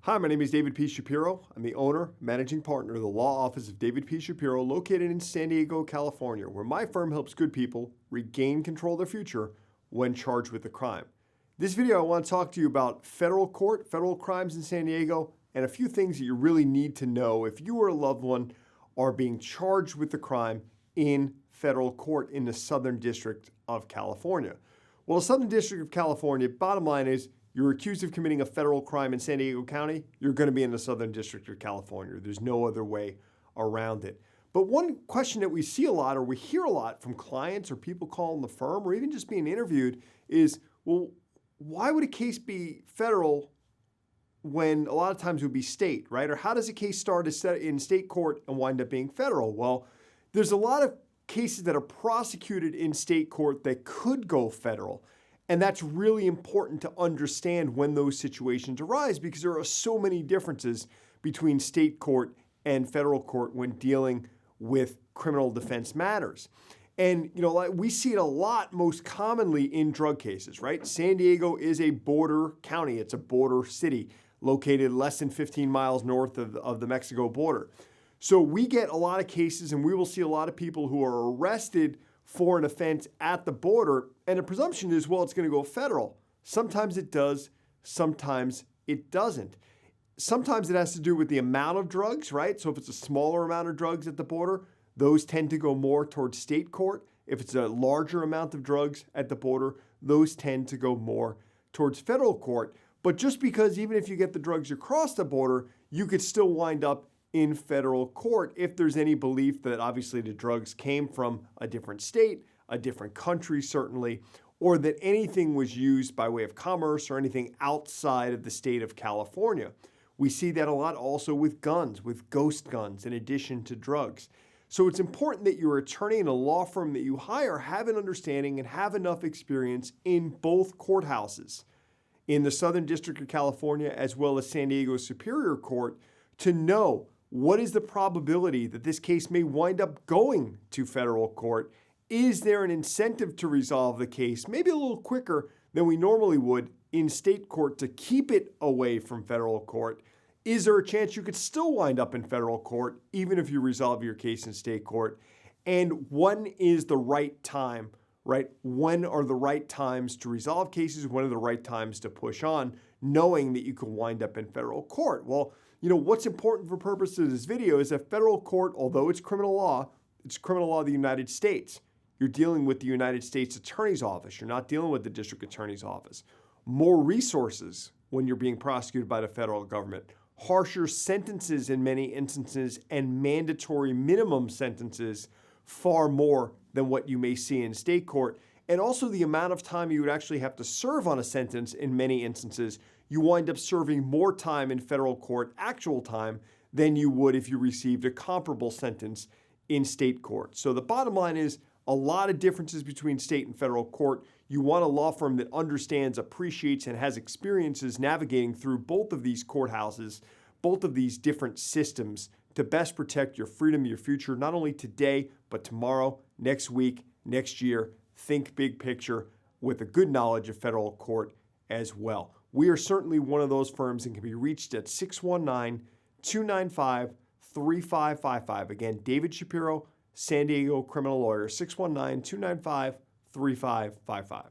Hi, my name is David P Shapiro. I'm the owner, managing partner of the law office of David P Shapiro, located in San Diego, California, where my firm helps good people regain control of their future when charged with a crime. This video, I want to talk to you about federal court, federal crimes in San Diego, and a few things that you really need to know if you or a loved one are being charged with the crime in federal court in the Southern District of California. Well, the Southern District of California, bottom line is, you're accused of committing a federal crime in San Diego County, you're going to be in the Southern District of California. There's no other way around it. But one question that we see a lot, or we hear a lot from clients or people calling the firm, or even just being interviewed, is, well, why would a case be federal when a lot of times it would be state, right? Or how does a case start in state court and wind up being federal? Well, there's a lot of cases that are prosecuted in state court that could go federal. And that's really important to understand when those situations arise, because there are so many differences between state court and federal court when dealing with criminal defense matters. And, we see it a lot, most commonly in drug cases, right? San Diego is a border county. It's a border city located less than 15 miles north of the Mexico border. So we get a lot of cases, and we will see a lot of people who are arrested for an offense at the border, and the presumption is, well, it's going to go federal. Sometimes it does, sometimes it doesn't. Sometimes it has to do with the amount of drugs, right? So if it's a smaller amount of drugs at the border, those tend to go more towards state court. If it's a larger amount of drugs at the border, those tend to go more towards federal court. But just because even if you get the drugs across the border, you could still wind up in federal court if there's any belief that obviously the drugs came from a different state, a different country certainly, or that anything was used by way of commerce or anything outside of the state of California. We see that a lot also with guns, with ghost guns, in addition to drugs. So it's important that your attorney and a law firm that you hire have an understanding and have enough experience in both courthouses, in the Southern District of California as well as San Diego Superior Court, to know what is the probability that this case may wind up going to federal court. Is there an incentive to resolve the case maybe a little quicker than we normally would in state court to keep it away from federal court? Is there a chance you could still wind up in federal court even if you resolve your case in state court? And when is the right time, right? When are the right times to resolve cases? When are the right times to push on, knowing that you could wind up in federal court? Well, what's important for purposes of this video is that federal court, although it's criminal law of the United States. You're dealing with the United States Attorney's Office. You're not dealing with the District Attorney's Office. More resources when you're being prosecuted by the federal government. Harsher sentences in many instances, and mandatory minimum sentences far more than what you may see in state court. And also the amount of time you would actually have to serve on a sentence in many instances. You wind up serving more time in federal court, actual time, than you would if you received a comparable sentence in state court. So the bottom line is a lot of differences between state and federal court. You want a law firm that understands, appreciates, and has experiences navigating through both of these courthouses, both of these different systems, to best protect your freedom, your future, not only today, but tomorrow, next week, next year. Think big picture with a good knowledge of federal court as well. We are certainly one of those firms and can be reached at 619-295-3555. Again, David Shapiro, San Diego criminal lawyer, 619-295-3555.